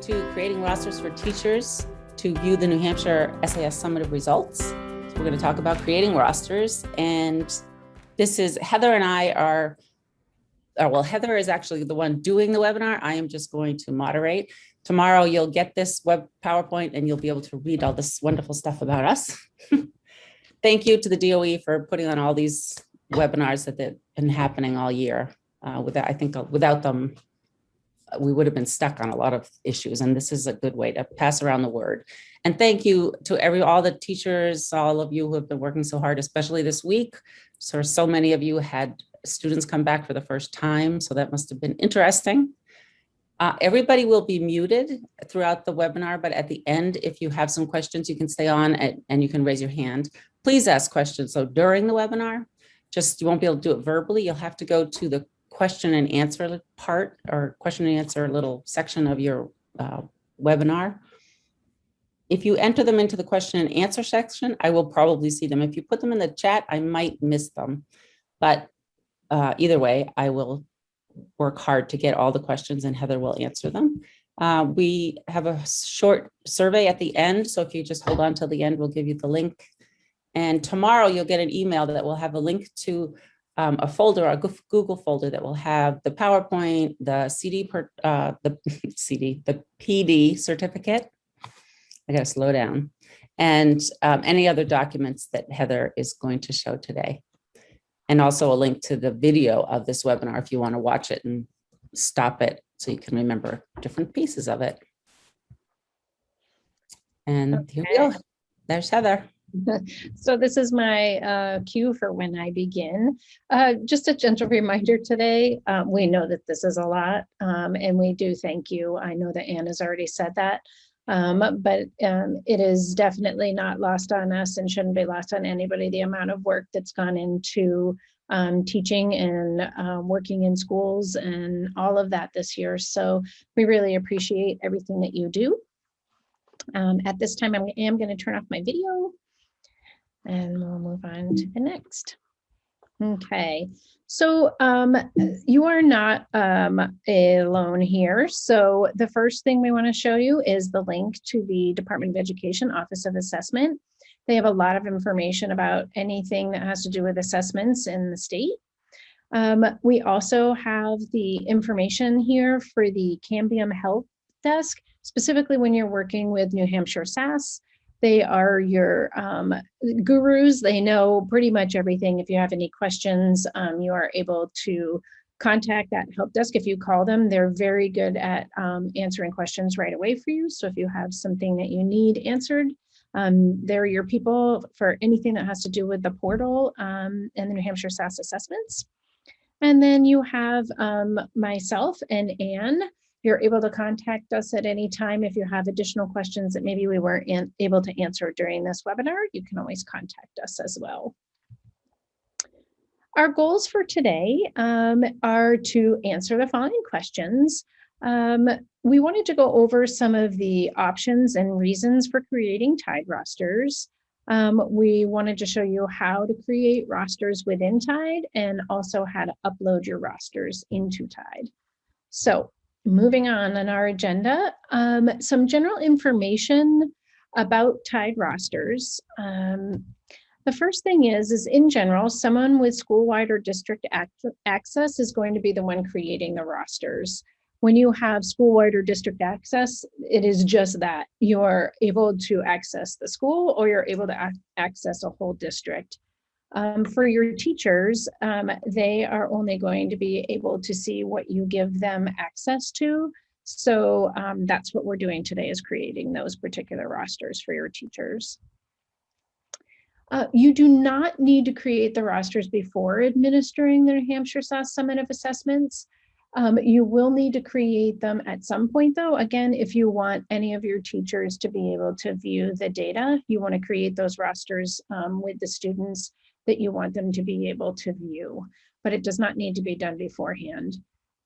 to creating rosters for teachers to view the New Hampshire SAS Summative results. So we're going to talk about creating rosters, and this is Heather and I are, well, Heather is actually the one doing the webinar. I am just going to moderate. Tomorrow you'll get this web PowerPoint and you'll be able to read all this wonderful stuff about us. Thank you to the DOE for putting on all these webinars that have been happening all year. Without them, we would have been stuck on a lot of issues, and this is a good way to pass around the word. And thank you to all the teachers, all of you who have been working so hard, especially this week. So many of you had students come back for the first time, so that must have been interesting. Everybody will be muted throughout the webinar, but at the end, if you have some questions, you can stay on and you can raise your hand. Please ask questions. So during the webinar, you won't be able to do it verbally. You'll have to go to the question and answer part, or question and answer little section of your webinar. If you enter them into the question and answer section, I will probably see them. If you put them in the chat, I might miss them. But either way, I will work hard to get all the questions and Heather will answer them. We have a short survey at the end, so if you just hold on till the end, we'll give you the link. And tomorrow you'll get an email that will have a link to a folder, a Google folder that will have the PowerPoint, the the PD certificate. I gotta slow down. And any other documents that Heather is going to show today. And also a link to the video of this webinar if you want to watch it and stop it so you can remember different pieces of it. And here we go. There's Heather. So this is my cue for when I begin. Just a gentle reminder today, we know that this is a lot, and we do thank you. I know that Anne has already said that, but it is definitely not lost on us and shouldn't be lost on anybody, the amount of work that's gone into teaching and working in schools and all of that this year. So we really appreciate everything that you do. At this time, I am going to turn off my video. And we'll move on to the next. Okay, so you are not alone here. So the first thing we want to show you is the link to the Department of Education Office of Assessment. They have a lot of information about anything that has to do with assessments in the state. We also have the information here for the Cambium Help Desk, specifically when you're working with New Hampshire SAS. They are your gurus. They know pretty much everything. If you have any questions, you are able to contact that help desk. If you call them, they're very good at answering questions right away for you. So if you have something that you need answered, they're your people for anything that has to do with the portal and the New Hampshire SAS assessments. And then you have myself and Anne. You're able to contact us at any time if you have additional questions that maybe we weren't able to answer during this webinar. You can always contact us as well. Our goals for today are to answer the following questions. We wanted to go over some of the options and reasons for creating Tide rosters. We wanted to show you how to create rosters within Tide and also how to upload your rosters into Tide. So, moving on our agenda, some general information about Tide rosters. The first thing is in general, someone with school-wide or district access is going to be the one creating the rosters. When you have school-wide or district access, it is just that. You're able to access the school or you're able to access a whole district. For your teachers, they are only going to be able to see what you give them access to. So that's what we're doing today, is creating those particular rosters for your teachers. You do not need to create the rosters before administering the New Hampshire SAS Summative assessments. You will need to create them at some point though. Again, if you want any of your teachers to be able to view the data, you want to create those rosters with the students that you want them to be able to view, but it does not need to be done beforehand.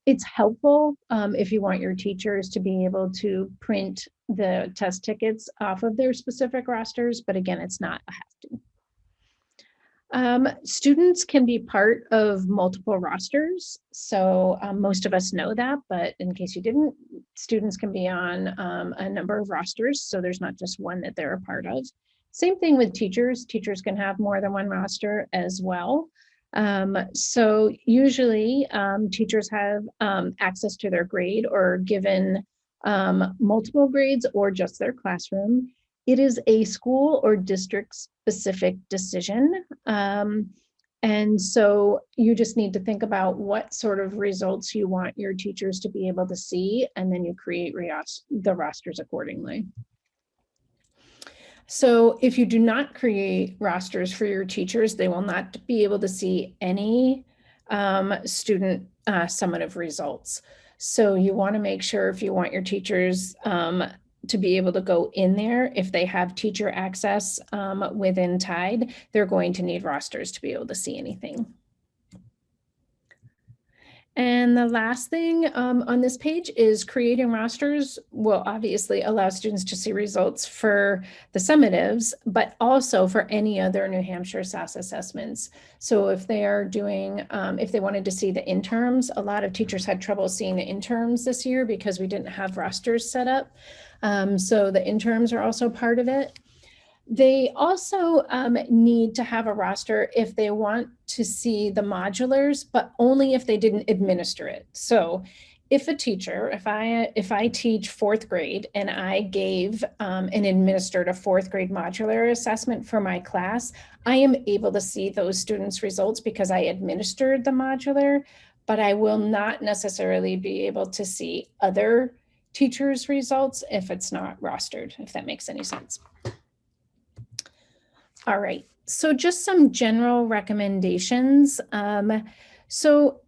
It's helpful if you want your teachers to be able to print the test tickets off of their specific rosters, but again, it's not a have to. Students can be part of multiple rosters. So most of us know that, but in case you didn't, students can be on a number of rosters, so there's not just one that they're a part of. Same thing with teachers. Teachers can have more than one roster as well. So usually teachers have access to their grade or given multiple grades or just their classroom. It is a school or district specific decision. And so you just need to think about what sort of results you want your teachers to be able to see, and then you create the rosters accordingly. So if you do not create rosters for your teachers, they will not be able to see any student summative results. So you want to make sure, if you want your teachers to be able to go in there, if they have teacher access within TIDE, they're going to need rosters to be able to see anything. And the last thing on this page is creating rosters will obviously allow students to see results for the summatives, but also for any other New Hampshire SAS assessments. So if they are doing, if they wanted to see the interns, a lot of teachers had trouble seeing the interns this year because we didn't have rosters set up. So the interns are also part of it. They also need to have a roster if they want to see the modulars, but only if they didn't administer it. So if a teacher, if I teach fourth grade and I gave and administered a fourth grade modular assessment for my class, I am able to see those students' results because I administered the modular, but I will not necessarily be able to see other teachers' results if it's not rostered, if that makes any sense. All right, so just some general recommendations. So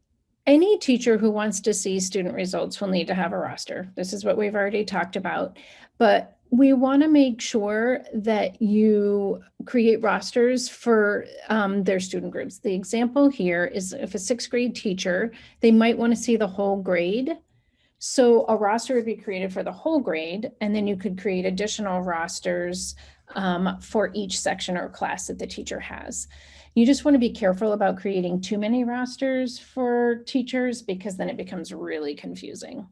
any teacher who wants to see student results will need to have a roster. This is what we've already talked about, but we want to make sure that you create rosters for their student groups. The example here is if a sixth grade teacher, they might want to see the whole grade. So a roster would be created for the whole grade, and then you could create additional rosters for each section or class that the teacher has. You just want to be careful about creating too many rosters for teachers because then it becomes really confusing.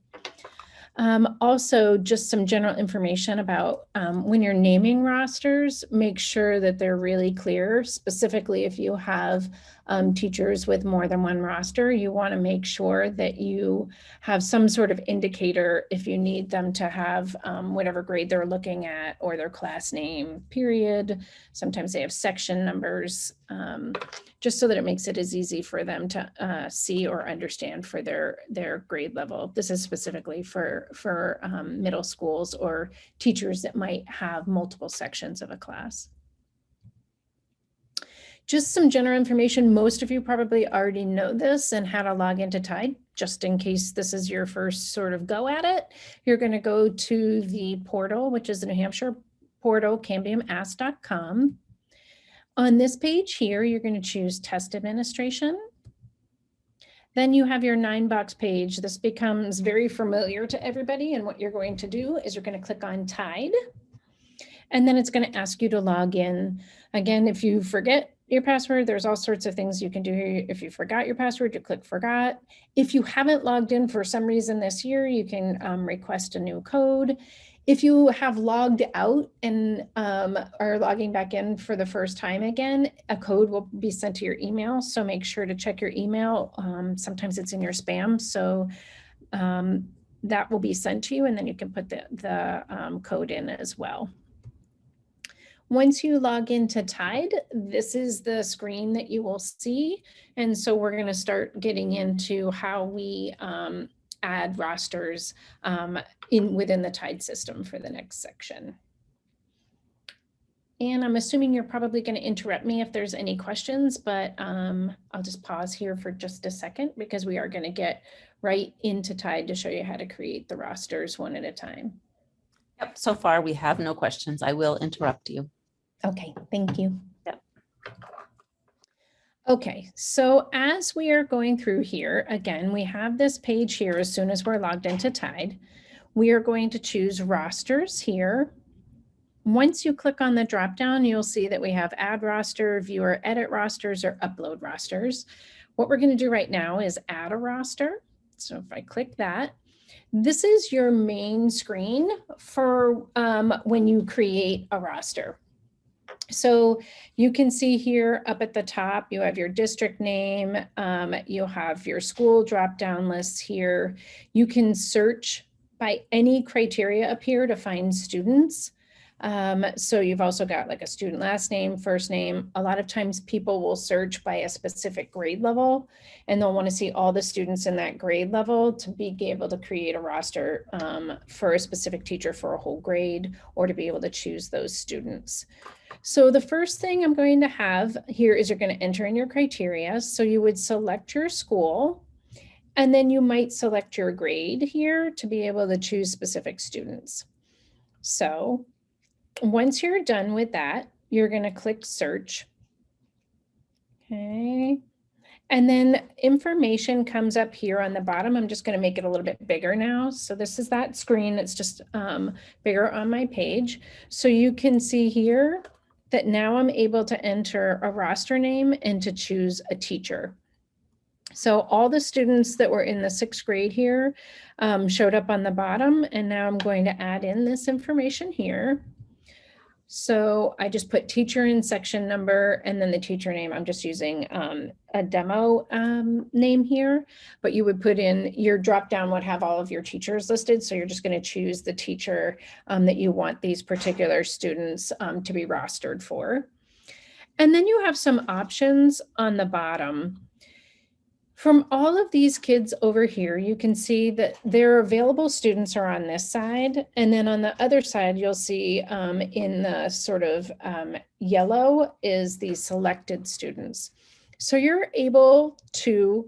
Also, just some general information about when you're naming rosters, make sure that they're really clear. Specifically, if you have teachers with more than one roster, you want to make sure that you have some sort of indicator if you need them to have whatever grade they're looking at or their class name, period. Sometimes they have section numbers, just so that it makes it as easy for them to see or understand for their grade level. This is specifically for middle schools or teachers that might have multiple sections of a class. Just some general information. Most of you probably already know this and how to log into TIDE. Just in case this is your first sort of go at it, you're going to go to the portal, which is the New Hampshire portal, cambiumask.com. On this page here, you're going to choose test administration. Then you have your 9-box page. This becomes very familiar to everybody. And what you're going to do is you're going to click on TIDE. And then it's going to ask you to log in. Again, if you forget your password, there's all sorts of things you can do here. If you forgot your password, you click forgot. If you haven't logged in for some reason this year, you can request a new code. If you have logged out and are logging back in for the first time again, a code will be sent to your email. So make sure to check your email. Sometimes it's in your spam. So that will be sent to you, and then you can put the code in as well. Once you log into TIDE, this is the screen that you will see. And so we're going to start getting into how we add rosters within the TIDE system for the next section. And I'm assuming you're probably going to interrupt me if there's any questions, but I'll just pause here for just a second because we are going to get right into TIDE to show you how to create the rosters one at a time. Yep, so far we have no questions. I will interrupt you. Okay, thank you. Yep. Okay, so as we are going through here, again, we have this page here as soon as we're logged into TIDE. We are going to choose rosters here. Once you click on the drop-down, you'll see that we have add roster, view or edit rosters, or upload rosters. What we're going to do right now is add a roster. So if I click that, This is your main screen for when you create a roster. So you can see here up at the top, you have your district name, you have your school drop-down lists here. You can search by any criteria up here to find students. So you've also got like a student last name, first name. A lot of times people will search by a specific grade level, and they'll want to see all the students in that grade level to be able to create a roster for a specific teacher for a whole grade, or to be able to choose those students. So the first thing I'm going to have here is you're going to enter in your criteria. So you would select your school, and then you might select your grade here to be able to choose specific students. So once you're done with that, you're going to click search. Okay. And then information comes up here on the bottom. I'm just going to make it a little bit bigger now. So this is that screen that's just bigger on my page. So you can see here that now I'm able to enter a roster name and to choose a teacher. So all the students that were in the 6th grade here showed up on the bottom, and now I'm going to add in this information here. So I just put teacher in section number and then the teacher name. I'm just using a demo name here, but you would put in your drop down would have all of your teachers listed. So you're just going to choose the teacher that you want these particular students to be rostered for. And then you have some options on the bottom. From all of these kids over here, you can see that their available students are on this side. And then on the other side, you'll see in the sort of yellow is the selected students. So you're able to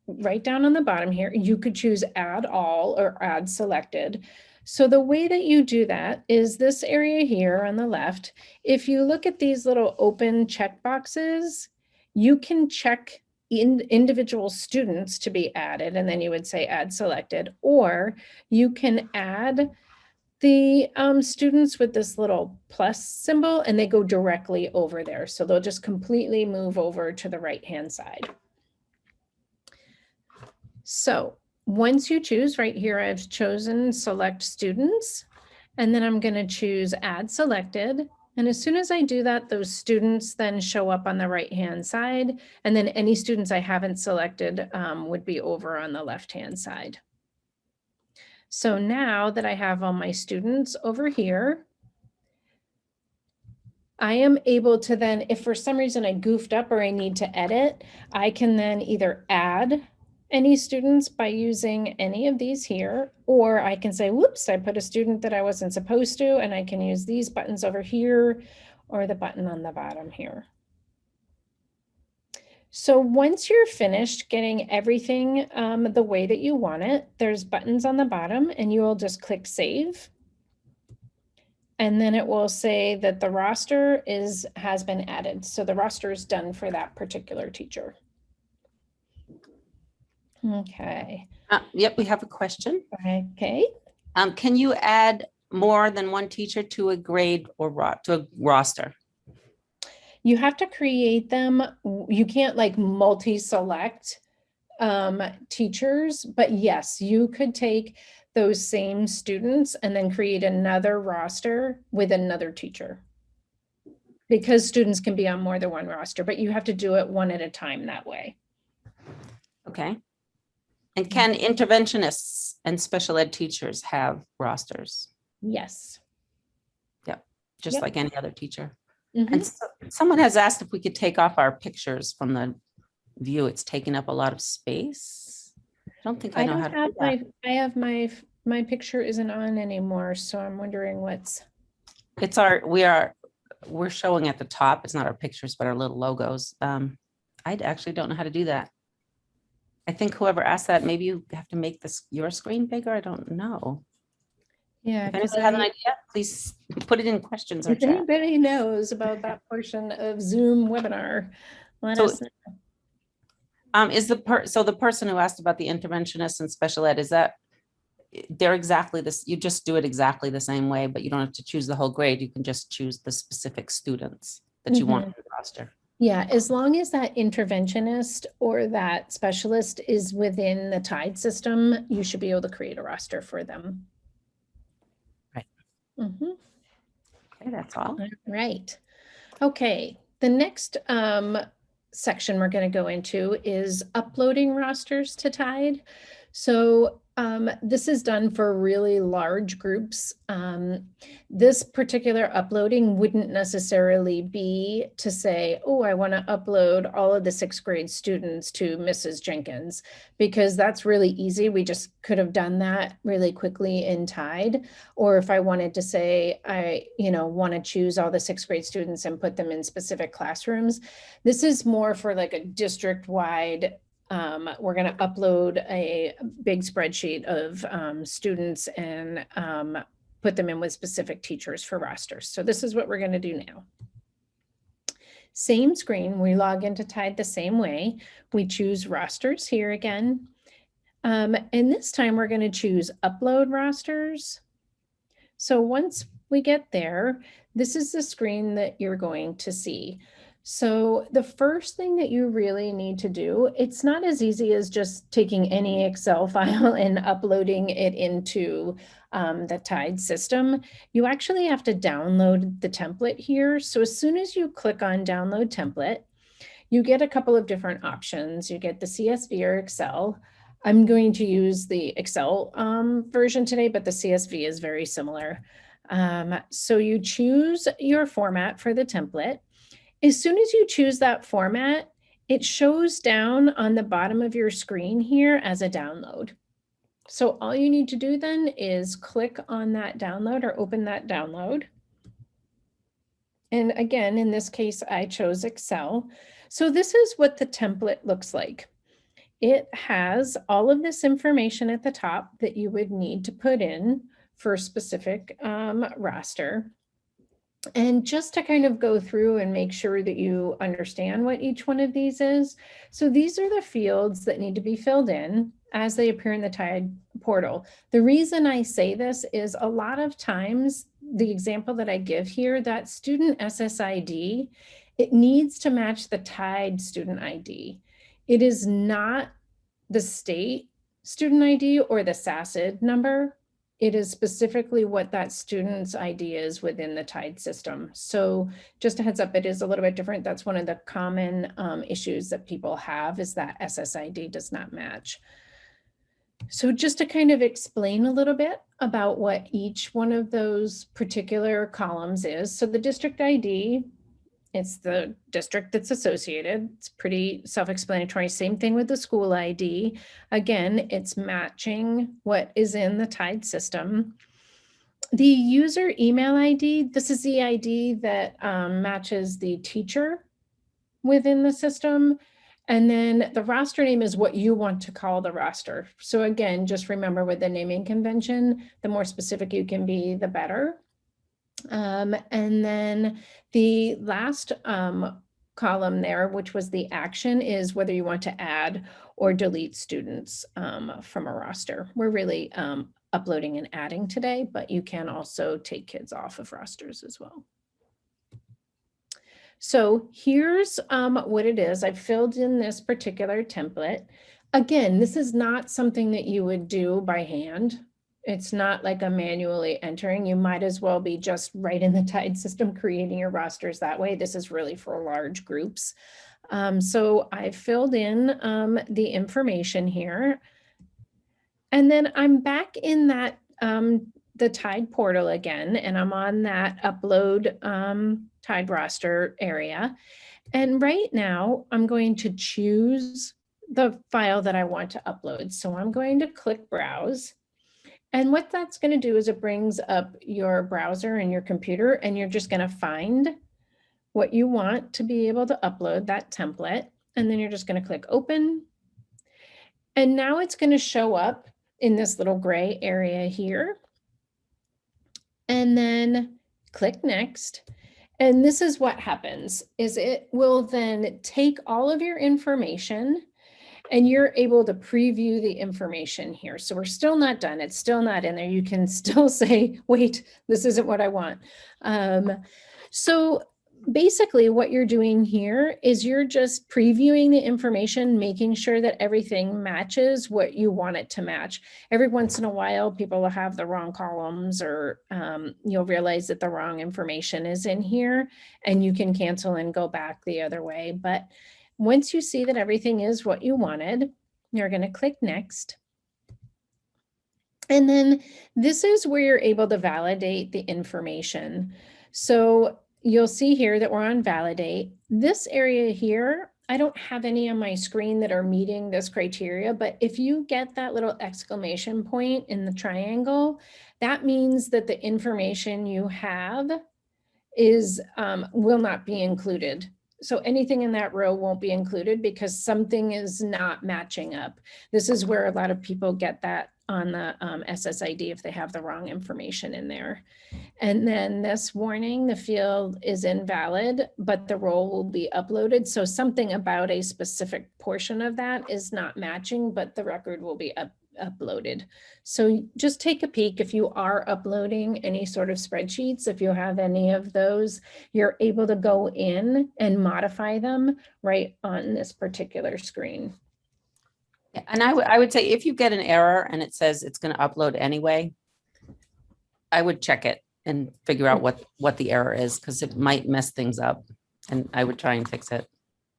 write down on the bottom here, you could choose add all or add selected. So the way that you do that is this area here on the left. If you look at these little open check boxes, you can check individual students to be added, and then you would say add selected, or you can add the students with this little plus symbol and they go directly over there. So they'll just completely move over to the right-hand side. So once you choose right here, I've chosen select students, and then I'm going to choose add selected. And as soon as I do that, those students then show up on the right-hand side, and then any students I haven't selected would be over on the left-hand side. So now that I have all my students over here, I am able to then, if for some reason I goofed up or I need to edit, I can then either add any students by using any of these here, or I can say, whoops, I put a student that I wasn't supposed to, and I can use these buttons over here or the button on the bottom here. So once you're finished getting everything the way that you want it, there's buttons on the bottom, and you will just click save. And then it will say that the roster has been added. So the roster is done for that particular teacher. Okay. Yep, we have a question. Okay. Can you add more than one teacher to a grade or to a roster? You have to create them. You can't like multi-select teachers, but yes, you could take those same students and then create another roster with another teacher, because students can be on more than one roster, but you have to do it one at a time that way. Okay. And can interventionists and special ed teachers have rosters? Yes. Yep. Just like any other teacher. Mm-hmm. And so, someone has asked if we could take off our pictures from the view. It's taking up a lot of space. I don't think I know how to do that. I have my picture isn't on anymore, so I'm wondering what's. It's we're showing at the top. It's not our pictures, but our little logos. I actually don't know how to do that. I think whoever asked that, maybe you have to make your screen bigger. I don't know. Yeah. If anyone has an idea, please put it in questions or if chat. anybody knows about that portion of Zoom webinar, let us know. Is the person who asked about the interventionists and special ed, is that they're exactly this? You just do it exactly the same way, but you don't have to choose the whole grade. You can just choose the specific students that you want in the roster. Yeah, as long as that interventionist or that specialist is within the TIDE system, you should be able to create a roster for them. Right. Mhm. Okay, that's all. Right. Okay, the next section we're going to go into is uploading rosters to TIDE. So this is done for really large groups. This particular uploading wouldn't necessarily be to say, oh, I want to upload all of the 6th grade students to Mrs. Jenkins, because that's really easy. We just could have done that really quickly in TIDE. Or if I wanted to say, I want to choose all the 6th grade students and put them in specific classrooms. This is more for like a district-wide. We're going to upload a big spreadsheet of students and put them in with specific teachers for rosters. So this is what we're going to do now. Same screen, we log into TIDE the same way. We choose rosters here again. And this time we're going to choose upload rosters. So once we get there, this is the screen that you're going to see. So the first thing that you really need to do, it's not as easy as just taking any Excel file and uploading it into the TIDE system. You actually have to download the template here. So as soon as you click on download template, you get a couple of different options. You get the CSV or Excel. I'm going to use the Excel version today, but the CSV is very similar. So you choose your format for the template. As soon as you choose that format, it shows down on the bottom of your screen here as a download. So all you need to do then is click on that download or open that download. And again, in this case, I chose Excel. So this is what the template looks like. It has all of this information at the top that you would need to put in for a specific roster. And just to kind of go through and make sure that you understand what each one of these is. So these are the fields that need to be filled in as they appear in the TIDE portal. The reason I say this is a lot of times, the example that I give here, that student SSID, it needs to match the TIDE student ID. It is not the state student ID or the SASID number. It is specifically what that student's ID is within the TIDE system. So just a heads up, it is a little bit different. That's one of the common issues that people have, is that SSID does not match. So just to kind of explain a little bit about what each one of those particular columns is. So the district ID, it's the district that's associated. It's pretty self-explanatory. Same thing with the school ID. Again, it's matching what is in the TIDE system. The user email ID, this is the ID that matches the teacher within the system. And then the roster name is what you want to call the roster. So again, just remember with the naming convention, the more specific you can be, the better. And then the last column there, which was the action, is whether you want to add or delete students from a roster. We're really uploading and adding today, but you can also take kids off of rosters as well. So here's what it is. I've filled in this particular template. Again, this is not something that you would do by hand. It's not like a manually entering. You might as well be just right in the TIDE system creating your rosters that way. This is really for large groups. So I filled in the information here. And then I'm back in that the TIDE portal again, and I'm on that upload TIDE roster area. And right now I'm going to choose the file that I want to upload. So I'm going to click browse. And what that's going to do is it brings up your browser and your computer, and you're just going to find what you want to be able to upload, that template. And then you're just going to click open. And now it's going to show up in this little gray area here. And then click next. And this is what happens, is it will then take all of your information and you're able to preview the information here. So we're still not done. It's still not in there. You can still say, wait, this isn't what I want. So basically what you're doing here is you're just previewing the information, making sure that everything matches what you want it to match. Every once in a while, people will have the wrong columns, or you'll realize that the wrong information is in here, and you can cancel and go back the other way. But once you see that everything is what you wanted, you're going to click next. And then this is where you're able to validate the information. So you'll see here that we're on validate. This area here, I don't have any on my screen that are meeting this criteria, but if you get that little exclamation point in the triangle, that means that the information you have is will not be included. So anything in that row won't be included because something is not matching up. This is where a lot of people get that on the SSID if they have the wrong information in there. And then this warning, the field is invalid, but the role will be uploaded. So something about a specific portion of that is not matching, but the record will be uploaded. So just take a peek if you are uploading any sort of spreadsheets. If you have any of those, you're able to go in and modify them right on this particular screen. Yeah, and I would say if you get an error and it says it's going to upload anyway, I would check it and figure out what the error is, because it might mess things up, and I would try and fix it.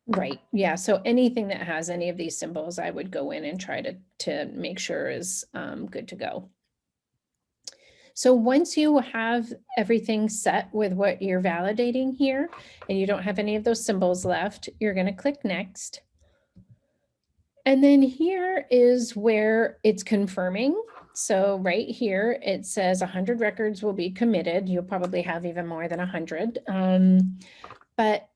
Right. Yeah. So anything that has any of these symbols, I would go in and try to make sure is good to go. So once you have everything set with what you're validating here, and you don't have any of those symbols left, you're going to click next. And then here is where it's confirming. So right here, it says 100 records will be committed. You'll probably have even more than 100. But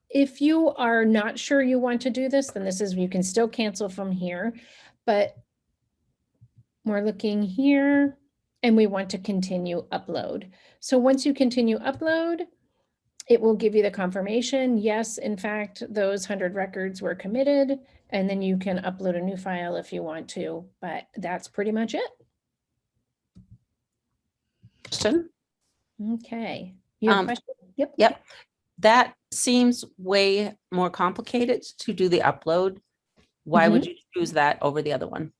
if you are not sure you want to do this, then this is, you can still cancel from here, but we're looking here and we want to continue upload. So once you continue upload, it will give you the confirmation. Yes, in fact, those 100 records were committed, and then you can upload a new file if you want to, but that's pretty much it. Question? Okay. You have a question? Yep. Yep. That seems way more complicated to do the upload. Why would you choose that over the other one?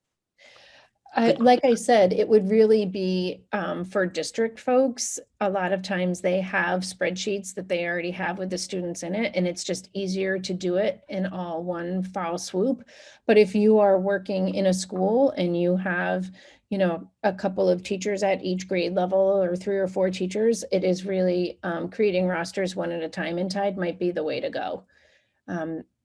Like I said, it would really be for district folks. A lot of times they have spreadsheets that they already have with the students in it, and it's just easier to do it in all one foul swoop. But if you are working in a school and you have, you know, a couple of teachers at each grade level, or 3 or 4 teachers, it is really creating rosters one at a time in Tide might be the way to go.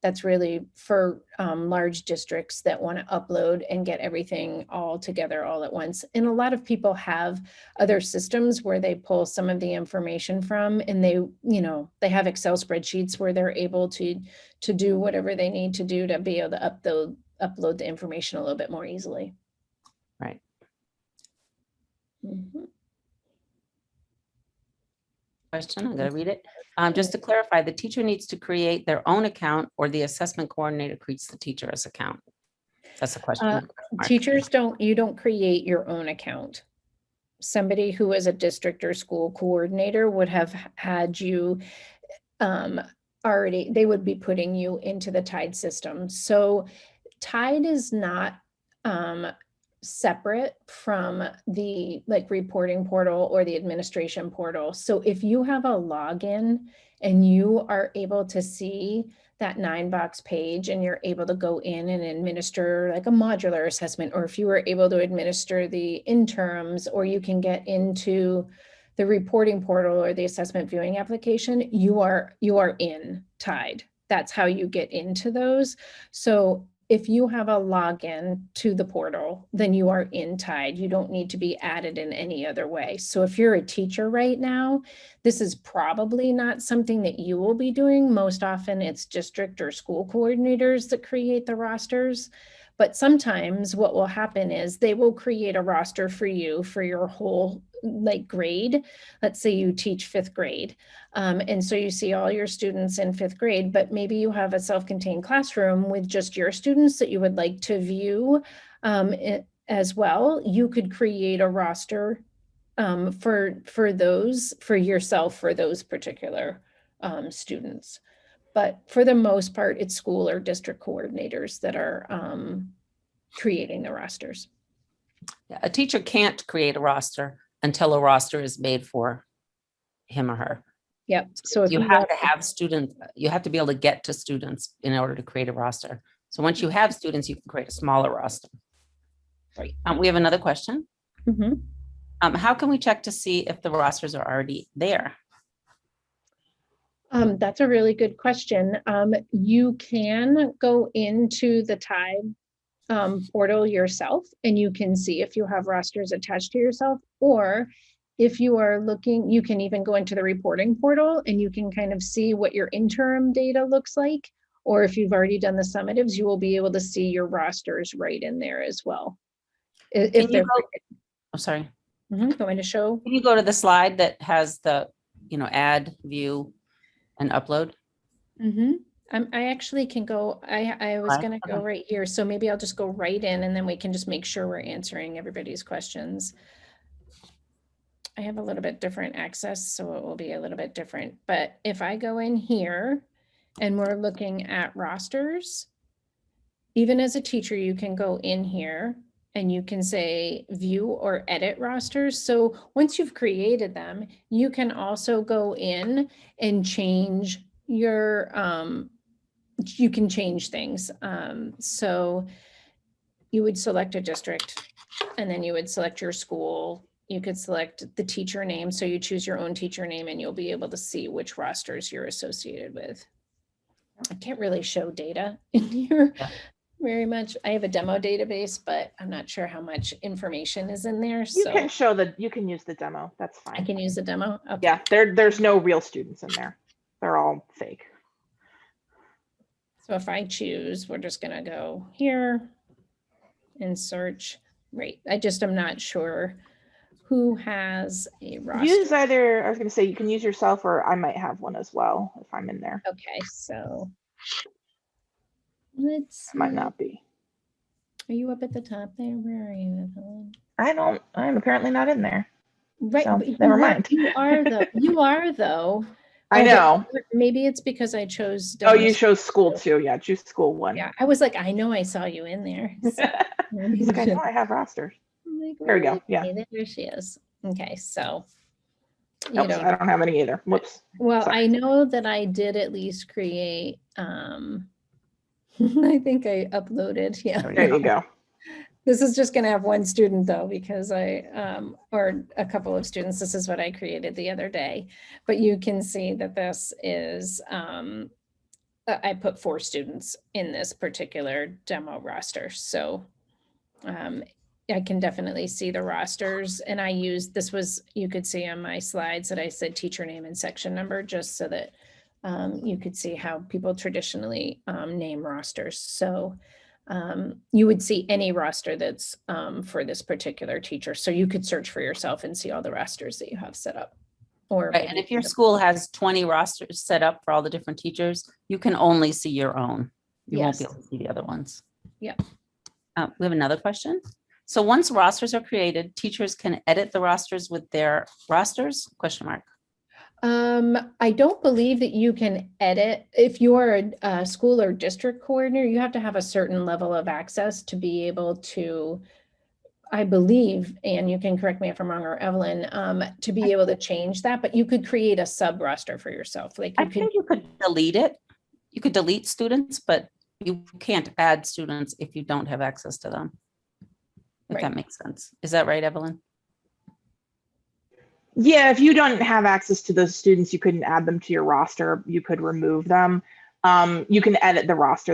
That's really for large districts that want to upload and get everything all together all at once. And a lot of people have other systems where they pull some of the information from, and they, you know, they have Excel spreadsheets where they're able to do whatever they need to do to be able to upload the information a little bit more easily. Right. Question, I'm going to read it. Just to clarify, the teacher needs to create their own account, or the assessment coordinator creates the teacher's account? That's a question. Teachers you don't create your own account. Somebody who is a district or school coordinator would have had you already, they would be putting you into the Tide system. So Tide is not separate from the reporting portal or the administration portal. So if you have a login and you are able to see that 9-box page and you're able to go in and administer like a modular assessment, or if you were able to administer the interims, or you can get into the reporting portal or the assessment viewing application, you are in Tide. That's how you get into those. So if you have a login to the portal, then you are in Tide. You don't need to be added in any other way. So if you're a teacher right now, this is probably not something that you will be doing. Most often it's district or school coordinators that create the rosters. But sometimes what will happen is they will create a roster for you for your whole grade. Let's say you teach 5th grade. And so you see all your students in 5th grade, but maybe you have a self-contained classroom with just your students that you would like to view as well. You could create a roster for those, for yourself, for those particular students. But for the most part, it's school or district coordinators that are creating the rosters. Yeah, a teacher can't create a roster until a roster is made for him or her. Yep. So if You you have want to have students, you have to be able to get to students in order to create a roster. So once you have students, you can create a smaller roster. Right. We have another question. Mhm. How can we check to see if the rosters are already there? That's a really good question. You can go into the Tide portal yourself and you can see if you have rosters attached to yourself, or if you are looking, you can even go into the reporting portal and you can kind of see what your interim data looks like. Or if you've already done the summatives, you will be able to see your rosters right in there as well. If they're sorry. going to show. Can you go to the slide that has the, add, view, and upload? I actually can go, I was going to go Okay. right here. So maybe I'll just go right in and then we can just make sure we're answering everybody's questions. I have a little bit different access, so it will be a little bit different. But if I go in here and we're looking at rosters, even as a teacher, you can go in here and you can say view or edit rosters. So once you've created them, you can also go in and change your, you can change things. So you would select a district and then you would select your school. You could select the teacher name. So you choose your own teacher name and you'll be able to see which rosters you're associated with. I can't really show data in here very much. I have a demo database, but I'm not sure how much information is in there. You can show you can use the demo. That's fine. I can use the demo. Okay. Yeah, there's no real students in there. They're all fake. So if I choose, we're just going to go here and search. Right. I just am not sure who has a roster. Use either, I was going to say you can use yourself, or I might have one as well if I'm in there. Okay, so let's see. Might not be. Are you up at the top there? Where are you, Evelyn? I'm apparently not in there. Right. So, never mind. You are though. You are though. I know. Maybe it's because I chose. Oh, you chose school too. Yeah, choose school one. Yeah, I was like, I know I saw you in there. So like, I know I have rosters. like, there we go. Yeah. There she is. Okay, so. Oops, I don't have any either. Whoops. Well, Sorry. I know that I did at least create. I think I uploaded. Yeah. There you go. This is just going to have one student though, because or a couple of students. This is what I created the other day, but you can see that this is, I put 4 students in this particular demo roster. So I can definitely see the rosters, and I used, you could see on my slides that I said teacher name and section number, just so that you could see how people traditionally name rosters. So you would see any roster that's for this particular teacher. So you could search for yourself and see all the rosters that you have set up. Or right. And if your school has 20 rosters set up for all the different teachers, you can only see your own. You won't be able to see the other ones. Yeah. We have another question. So once rosters are created, teachers can edit the rosters with their rosters? ? I don't believe that you can edit. If you're a school or district coordinator, you have to have a certain level of access to be able to, I believe, and you can correct me if I'm wrong, or Evelyn, to be able to change that, but you could create a sub roster for yourself. Like I think you could delete it. You could delete students, but you can't add students if you don't have access to them. If that makes sense. Is that right, Evelyn? Yeah, if you don't have access to those students, you couldn't add them to your roster. You could remove them. You can edit the roster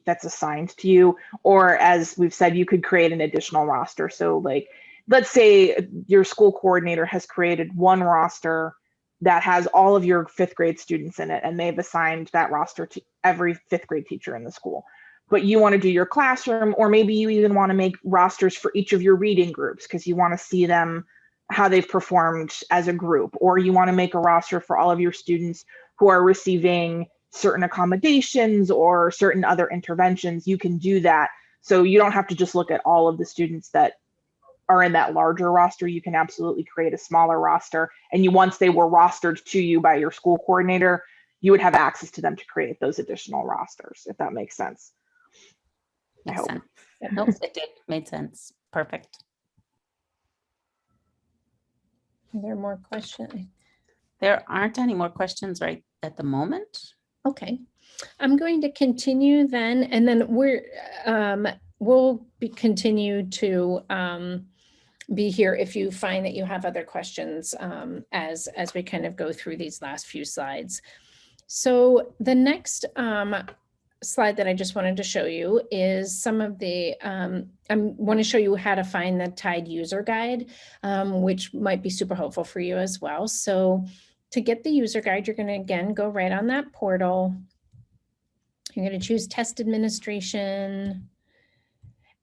that's assigned to you, or as we've said, you could create an additional roster. So like, let's say your school coordinator has created one roster that has all of your 5th grade students in it, and they've assigned that roster to every 5th grade teacher in the school. But you want to do your classroom, or maybe you even want to make rosters for each of your reading groups because you want to see them, how they've performed as a group, or you want to make a roster for all of your students who are receiving certain accommodations or certain other interventions. You can do that. So you don't have to just look at all of the students that are in that larger roster. You can absolutely create a smaller roster. And once they were rostered to you by your school coordinator, you would have access to them to create those additional rosters, if that makes sense. Makes hope. sense. Nope, it did. Made sense. Perfect. Are there more questions? There aren't any more questions right at the moment. Okay, I'm going to continue then, and then we'll continue to be here if you find that you have other questions as we kind of go through these last few slides. So the next slide that I just wanted to show you is some of the, I want to show you how to find the TIDE user guide, which might be super helpful for you as well. So to get the user guide, you're going to again go right on that portal. You're going to choose test administration.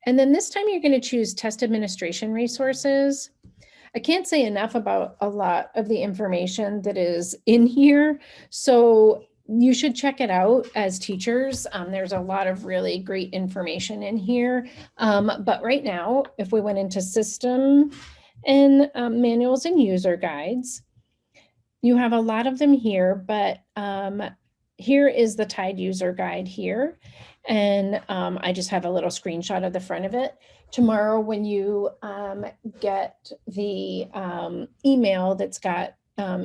And then this time you're going to choose test administration resources. I can't say enough about a lot of the information that is in here. So you should check it out as teachers. There's a lot of really great information in here. But right now, if we went into system and manuals and user guides, you have a lot of them here, but here is the TIDE user guide here. And I just have a little screenshot of the front of it. Tomorrow, when you get the email that's got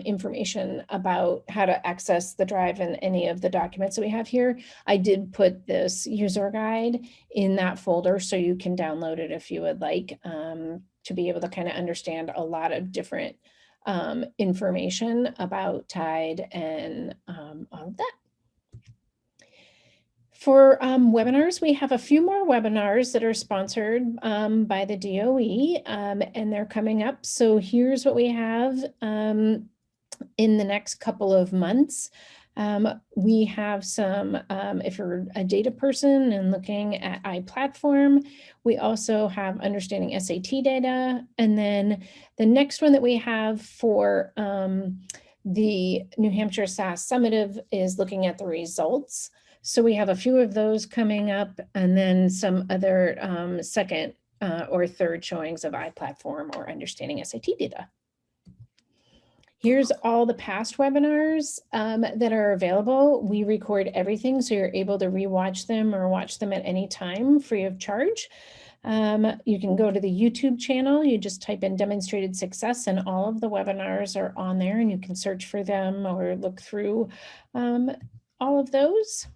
information about how to access the drive and any of the documents that we have here, I did put this user guide in that folder so you can download it if you would like, to be able to kind of understand a lot of different information about TIDE and all of that. For webinars, we have a few more webinars that are sponsored by the DOE, and they're coming up. So here's what we have in the next couple of months. We have some, if you're a data person and looking at iPlatform, we also have understanding SAT data. And then the next one that we have for the New Hampshire SAS Summative is looking at the results. So we have a few of those coming up, and then some other second or third showings of iPlatform or understanding SAT data. Here's all the past webinars that are available. We record everything, so you're able to rewatch them or watch them at any time free of charge. You can go to the YouTube channel. You just type in demonstrated success and all of the webinars are on there, and you can search for them or look through all of those.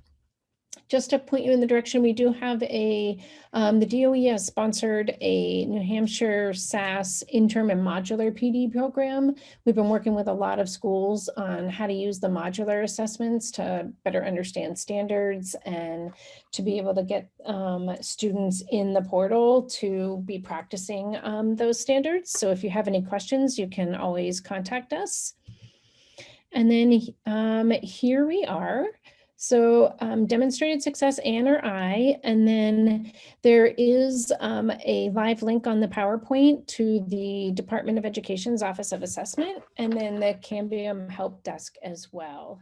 Just to point you in the direction, we do have a, the DOE has sponsored a New Hampshire SAS interim and modular PD program. We've been working with a lot of schools on how to use the modular assessments to better understand standards and to be able to get students in the portal to be practicing those standards. So if you have any questions, you can always contact us. And then here we are. So demonstrated success, Anne or I, and then there is a live link on the PowerPoint to the Department of Education's Office of Assessment, and then the Cambium Help Desk as well.